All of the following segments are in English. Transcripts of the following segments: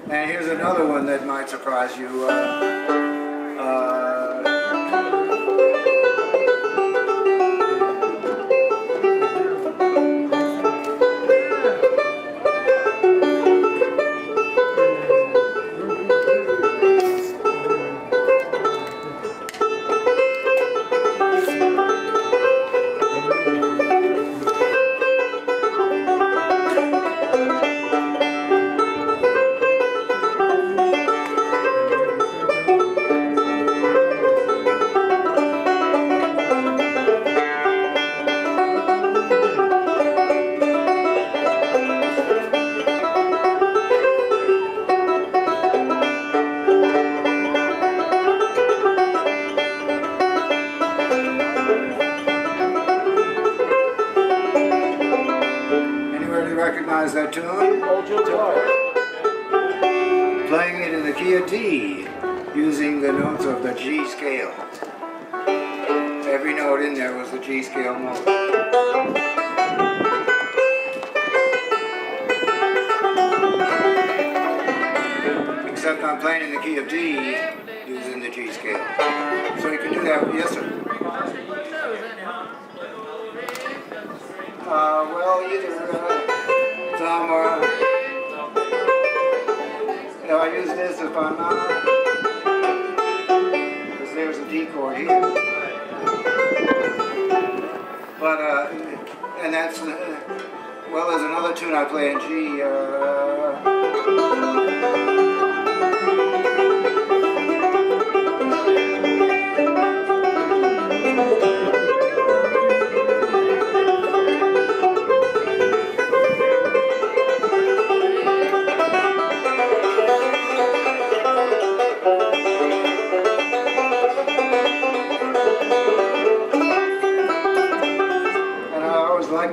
And here's another one that might surprise you. Recognize that tune? Playing it in the key of D, using the notes of the G scale. Every note in there was the G scale note. Except I'm playing in the key of D, using the G scale. So you can do that, yes sir? Well, either thumb or I use this if I'm not, because there's a D chord here. But and that's well, there's another tune I play in G.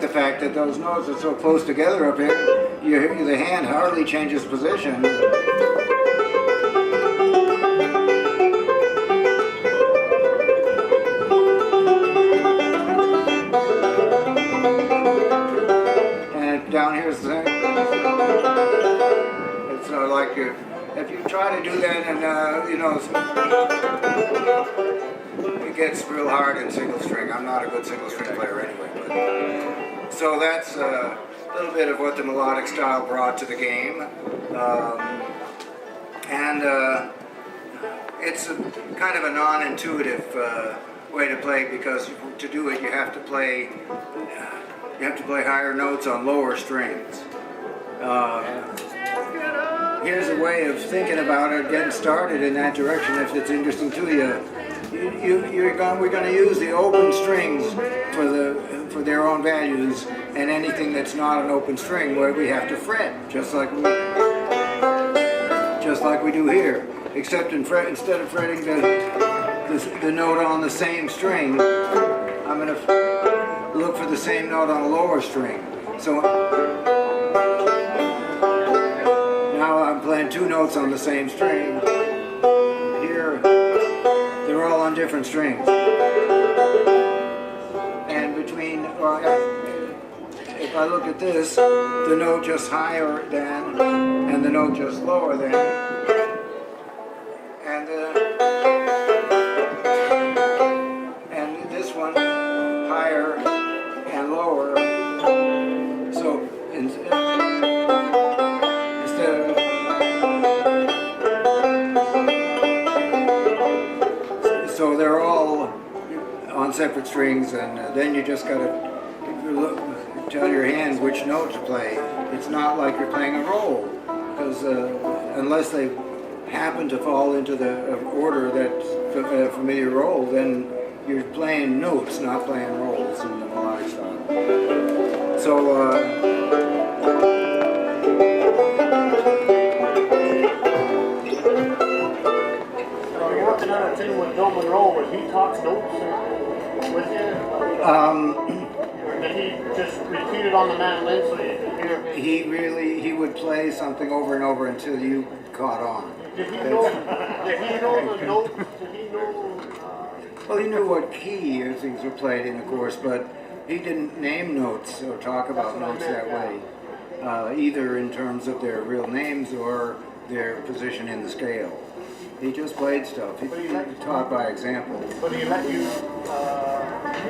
The fact that those notes are so close together up here, the hand hardly changes position. And down here's the thing. It's like if you try to do that and you know, it gets real hard in single string. I'm not a good single string player anyway, but so that's a little bit of what the melodic style brought to the game. It's kind of a non-intuitive way to play, because to do it you have to play higher notes on lower strings. Here's a way of thinking about it, getting started in that direction if it's interesting to you. We're going to use the open strings for their own values, and anything that's not an open string where we have to fret, just like we do here. Except instead of fretting the note on the same string, I'm going to look for the same note on a lower string. So now I'm playing two notes on the same string. Here, they're all on different strings. And between, if I look at this, the note just higher than and the note just lower than, and this one higher and lower. So instead of so they're all on separate strings, and then you just got to tell your hand which note to play. It's not like you're playing a roll, because unless they happen to fall into the order that's a familiar roll, then you're playing notes, not playing rolls in the melodic style. So you're working on a thing with Bill Monroe where he talks notes with you? Or did he just repeat it on the mandolin so you could hear? He would play something over and over until you caught on. Did he know the notes? Did he know? Well, he knew what key things were played in, of course, but he didn't name notes or talk about notes that way, either in terms of their real names or their position in the scale. He just played stuff. He taught by example. But he let you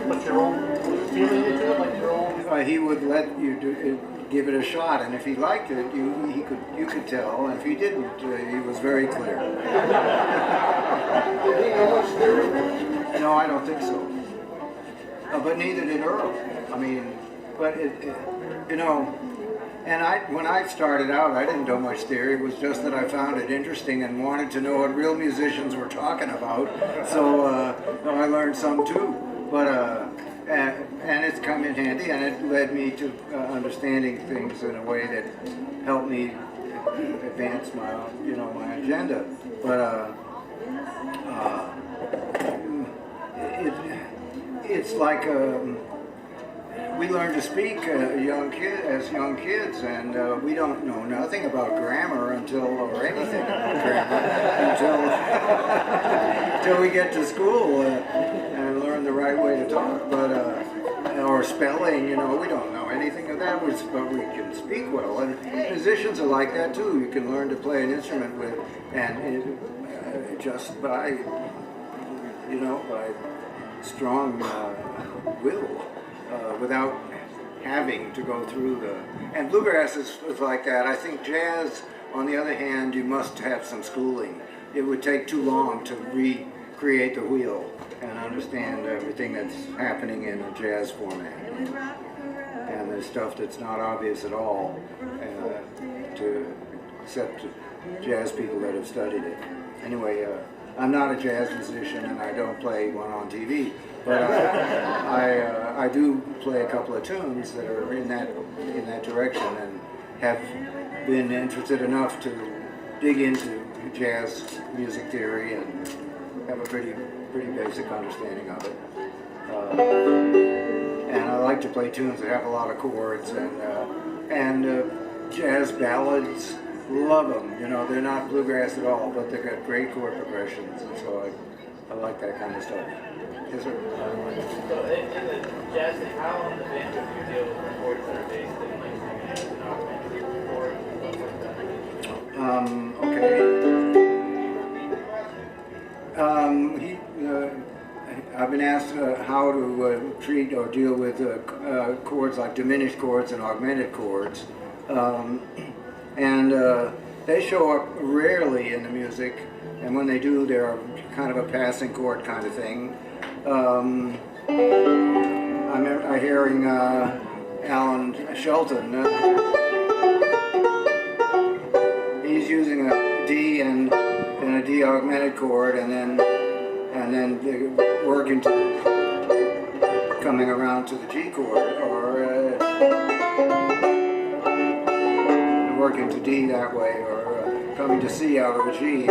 put your own feeling into it, like your own. He would let you give it a shot, and if he liked it, you could tell. And if he didn't, he was very clear. No, I don't think so. But neither did Earl. I mean, but you know. And when I started out, I didn't know much theory. It was just that I found it interesting and wanted to know what real musicians were talking about. So I learned some too. But and it's come in handy, and it led me to understanding things in a way that helped me advance my my agenda. But it's like. We learn to speak as young kids, and we don't know nothing about grammar or anything about grammar until we get to school and learn the right way to talk. But or spelling, we don't know anything of that, but we can speak well. And musicians are like that too. You can learn to play an instrument just by strong will. Without having to go through and bluegrass is like that. I think jazz, on the other hand, you must have some schooling. It would take too long to recreate the wheel and understand everything that's happening in a jazz format. And there's stuff that's not obvious at all, except to jazz people that have studied it. Anyway, I'm not a jazz musician, and I don't play one on TV. But I do play a couple of tunes that are in that direction, and have been interested enough to dig into jazz music theory and have a pretty basic understanding of it. And I like to play tunes that have a lot of chords and jazz ballads. Love them. They're not bluegrass at all, but they've got great chord progressions, and so I like that kind of stuff. Yes, sir. So in the jazz thing, how on the banjo do you deal with chords that are based in like an augmented chord and stuff like that? Okay. I've been asked how to treat or deal with chords like diminished chords and augmented chords, and they show up rarely in the music, and when they do, they're kind of a passing chord kind of thing. I'm hearing Alan Shelton. He's using a D and a D augmented chord, and then working coming around to the G chord, or working to D that way, or coming to C out of a G.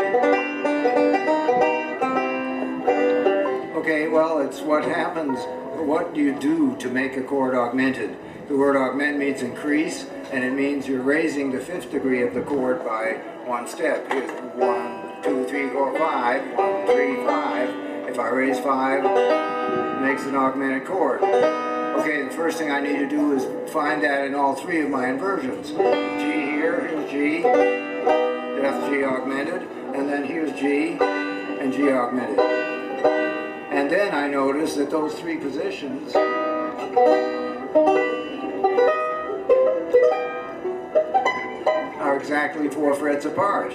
Okay, well, it's what happens. What do you do to make a chord augmented? The word augment means increase, and it means you're raising the fifth degree of the chord by one step. Here's 1, 2, 3, 4, 5. 1, 3, 5. If I raise 5, it makes an augmented chord. Okay, the first thing I need to do is find that in all three of my inversions. G here, here's G, that's G augmented, and then here's G and G augmented. And then I notice that those three positions are exactly 4 frets apart,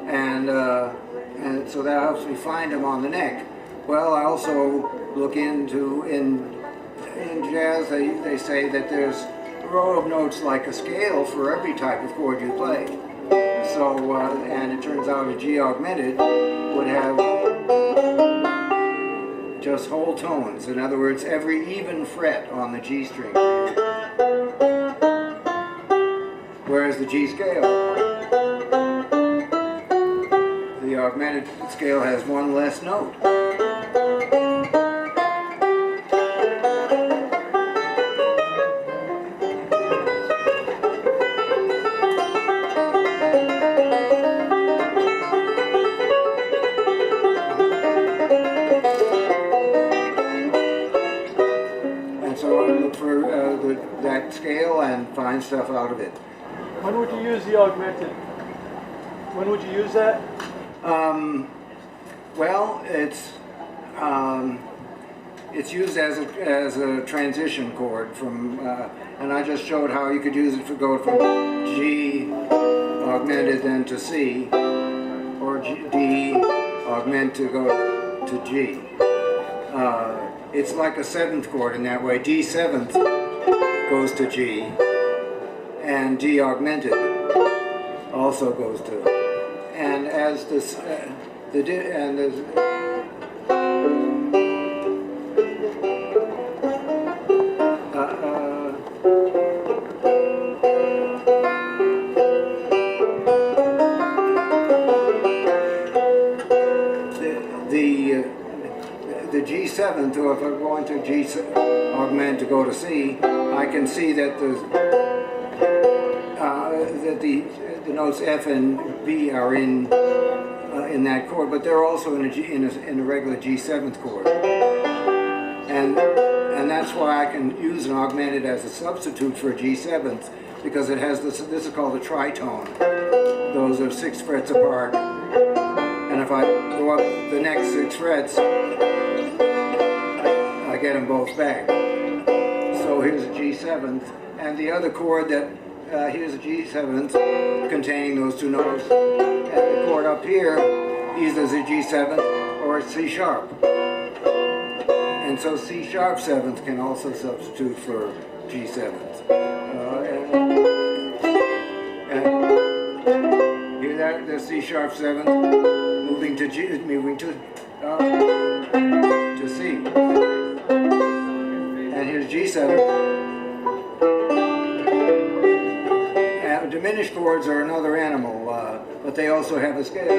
and so that helps me find them on the neck. Well, I also look into in jazz. They say that there's a row of notes like a scale for every type of chord you play. So and it turns out a G augmented would have just whole tones. In other words, every even fret on the G string. Whereas the G scale, the augmented scale has one less note. That scale and find stuff out of it. When would you use the augmented? When would you use that? Well, it's used as a transition chord from, and I just showed how you could use it for go from G augmented then to C, or D augment to go to G. It's like a seventh chord in that way. D seventh goes to G, and D augmented also goes to. And as this, the G7th, or if I'm going to G augment to go to C, I can see that the notes F and B are in that chord, but they're also in a regular G7th chord, and that's why I can use an augmented as a substitute for a G7th, because it has this is called a tritone. Those are 6 frets apart, and if I go up the next 6 frets, I get them both back. So here's a G7th, and the other chord that here's a G7th containing those 2 notes, and the chord up here either is a G7th or a C sharp, and so C sharp 7th can also substitute for G7th. And here that the C sharp 7th moving to G, moving to C, and here's G7. Diminished chords are another animal, but they also have a scale.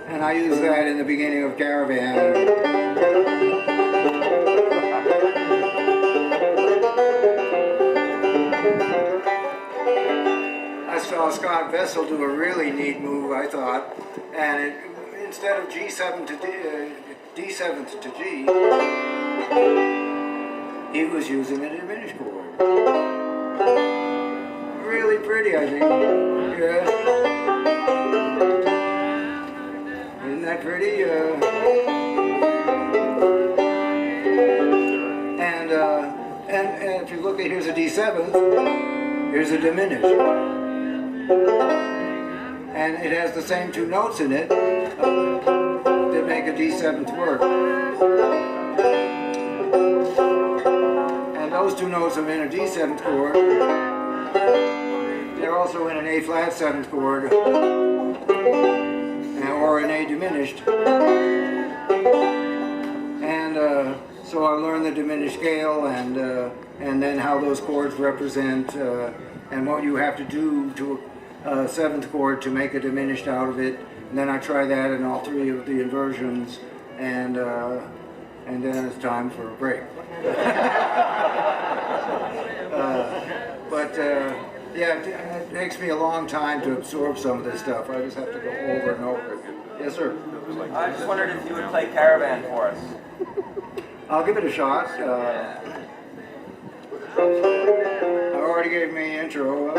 And I use that in the beginning of Caravan. I saw Scott Vessel do a really neat move, I thought, and instead of G7 to D7 to G, he was using a diminished chord. Really pretty, I think. Yeah. Isn't that pretty? And if you look at, here's a D7, here's a diminished. And it has the same 2 notes in it that make a D7th work. And those 2 notes are in a D7th chord. They're also in an A flat 7th chord, or an A diminished. And so I learned the diminished scale, and then how those chords represent, and what you have to do to a 7th chord to make a diminished out of it. And then I try that in all 3 of the inversions, and then it's time for a break. Yeah, it takes me a long time to absorb some of this stuff. I just have to go over and over again. Yes, sir? I just wondered if you would play Caravan for us. I'll give it a shot. I already gave me intro.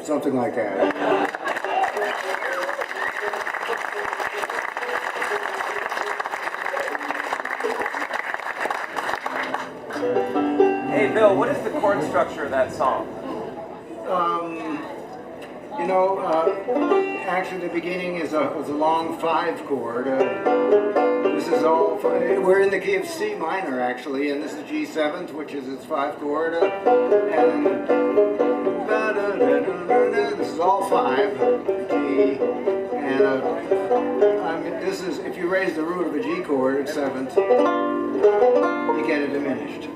something like that. Hey, Bill, what is the chord structure of that song? You know, actually the beginning was a long 5 chord. This is all, we're in the key of C minor actually, and this is G7th, which is its 5 chord. And this is all 5, G. And I mean, this is, if you raise the root of a G chord at 7th, you get it diminished.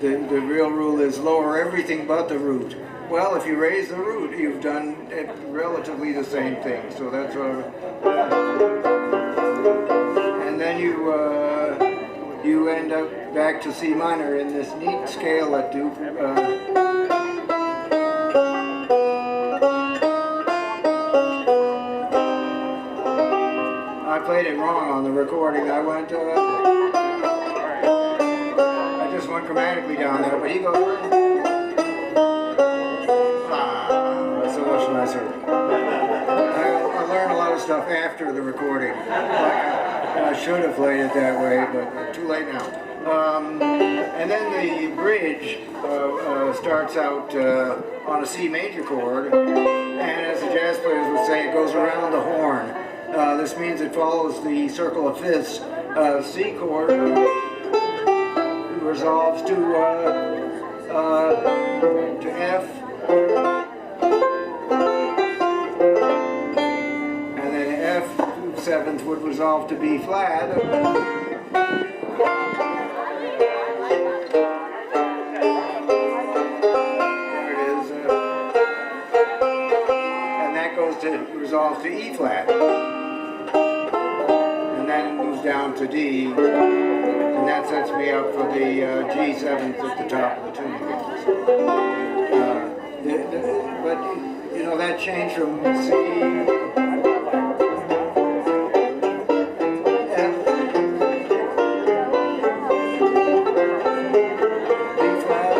The real rule is lower everything but the root. Well, if you raise the root, you've done relatively the same thing. So that's what. And then you end up back to C minor in this neat scale that do. I played it wrong on the recording. I just went chromatically down there, but he goes. So much nicer. I learned a lot of stuff after the recording. I should have played it that way, but too late now. And then the bridge starts out on a C major chord, and as the jazz players would say, it goes around the horn. This means it follows the circle of fifths. C chord resolves to F, and then F 7th would resolve to B flat. There it is, and that goes to resolves to E flat, and then it moves down to D. And that sets me up for the G7th at the top of the tune again. But, you know, that change from C, F, B flat,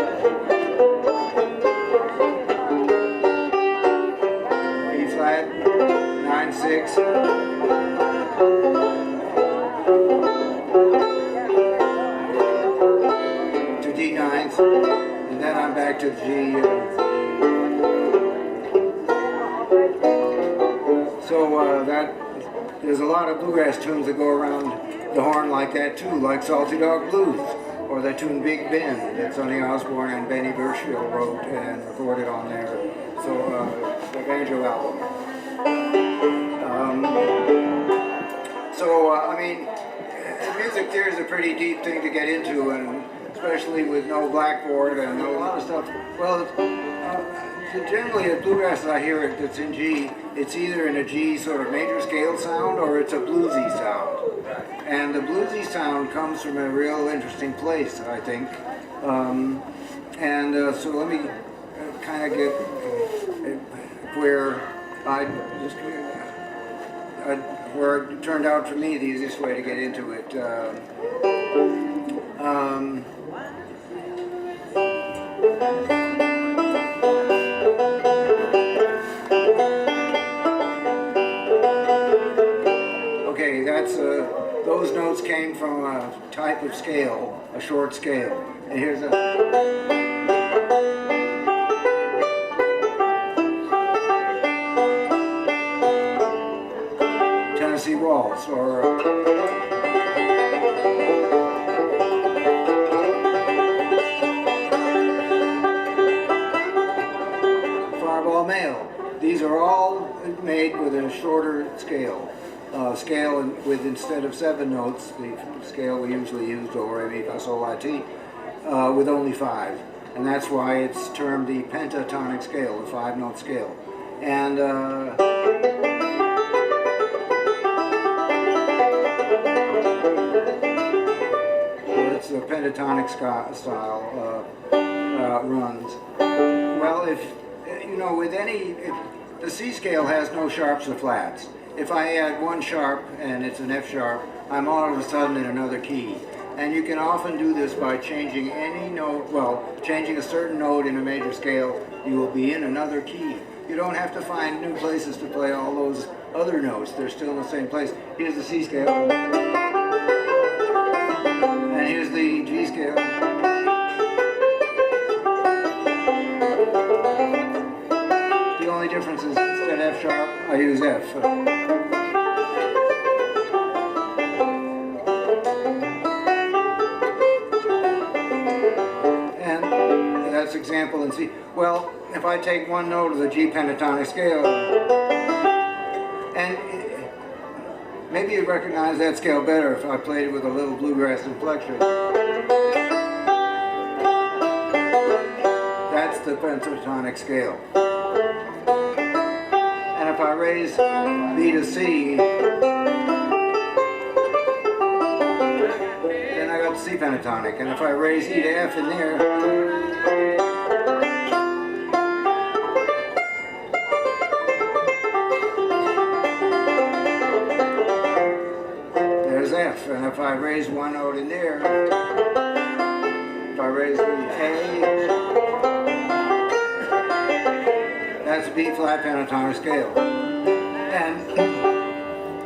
B flat, 9/6. And then I'm back to G. So that there's a lot of bluegrass tunes that go around the horn like that too, like Salty Dog Blues, or the tune Big Bend that Sonny Osborne and Benny Burchfield wrote and recorded on their the Banjo album. I mean, music theory is a pretty deep thing to get into, and especially with no blackboard and a lot of stuff. Well, generally at bluegrass I hear it that's in G, it's either in a G sort of major scale sound or it's a bluesy sound. And the bluesy sound comes from a real interesting place, I think. So let me kind of get where where it turned out for me the easiest way to get into it. Okay, that's those notes came from a type of scale, a short scale. And here's a Tennessee waltz, or Fireball Male. These are all made with a shorter scale. With instead of 7 notes, the scale we usually use, do, re, mi, fa, sol, la, ti, with only 5. And that's why it's termed the pentatonic scale, the 5-note scale. And it's a pentatonic style runs. Well, if you know, with the C scale has no sharps or flats. If I add one sharp and it's an F sharp, I'm all of a sudden in another key. And you can often do this by changing any note, well, changing a certain note in a major scale, you will be in another key. You don't have to find new places to play all those other notes. They're still in the same place. Here's the C scale. And here's the G scale. The only difference is instead of F sharp, I use F. And that's example in C. Well, if I take one note of the G pentatonic scale, and maybe you'd recognize that scale better if I played it with a little bluegrass inflection. That's the pentatonic scale. And if I raise B to C, then I got the C pentatonic. And if I raise E to F in there, there's F. And if I raise one note in there, if I raise the A, that's a B flat pentatonic scale. And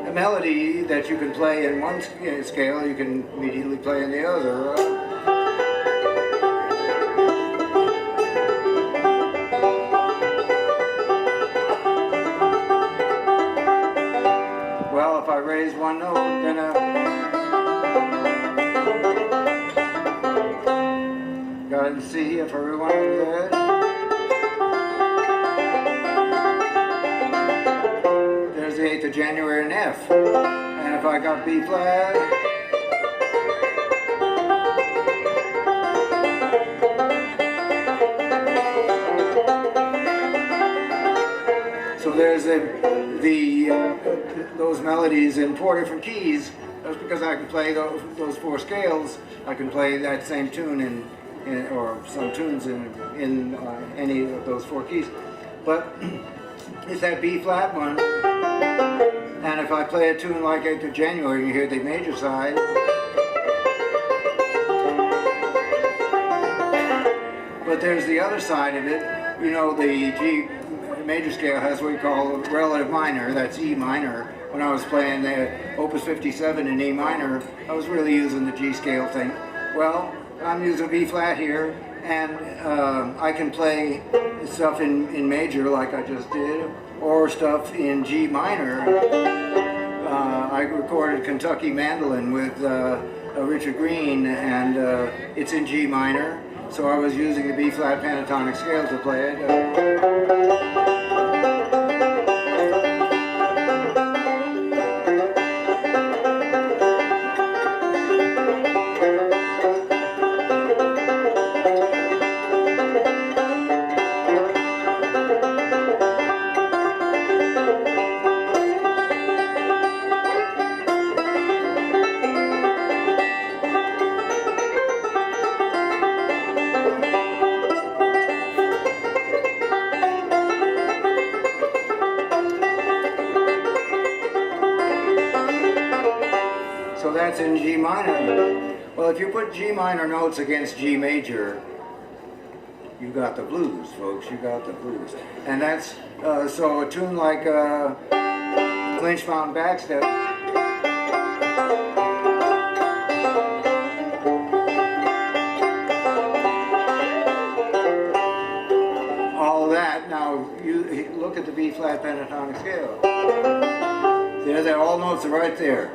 a melody that you can play in one scale, you can immediately play in the other. Well, if I raise one note, then got it in C if I rewind that. There's the 8th of January in F. And if I got B flat, so there's those melodies in 4 different keys. That's because I can play those 4 scales. I can play that same tune or some tunes in any of those 4 keys. But it's that B flat one. And if I play a tune like 8th of January, you hear the major side. But there's the other side of it. You know, the G major scale has what we call relative minor. That's E minor. When I was playing the Opus 57 in E minor, I was really using the G scale thing. Well, I'm using B flat here, and I can play stuff in major like I just did, or stuff in G minor. I recorded Kentucky Mandolin with Richard Green, and it's in G minor, so I was using the B flat pentatonic scale to play it. So that's in G minor. Well, if you put G minor notes against G major, you got the blues, folks. You got the blues. And that's, so a tune like Clinch Mountain Backstep, all of that. Now, you look at the B flat pentatonic scale. There, all notes are right there.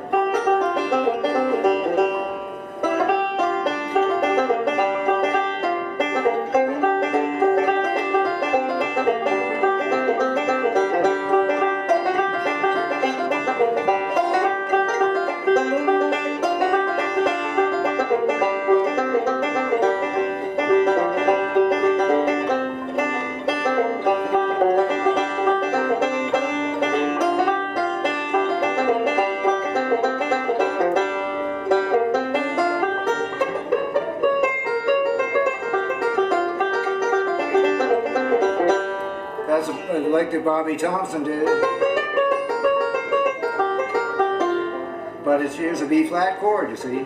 Like that Bobby Thompson did. But here's a B flat chord, you see.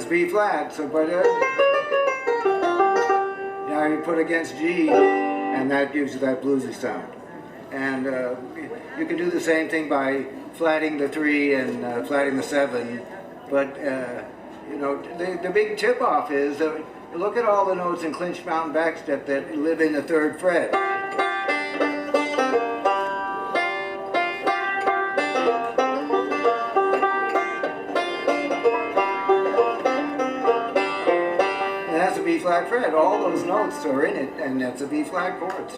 B flat. So, but now you put against G, and that gives you that bluesy sound. And you can do the same thing by flatting the 3 and flatting the 7. But you know, the big tip-off is look at all the notes in clinch, mount, and backstep that live in the 3rd fret. And that's a B flat fret. All those notes are in it, and that's a B flat chords.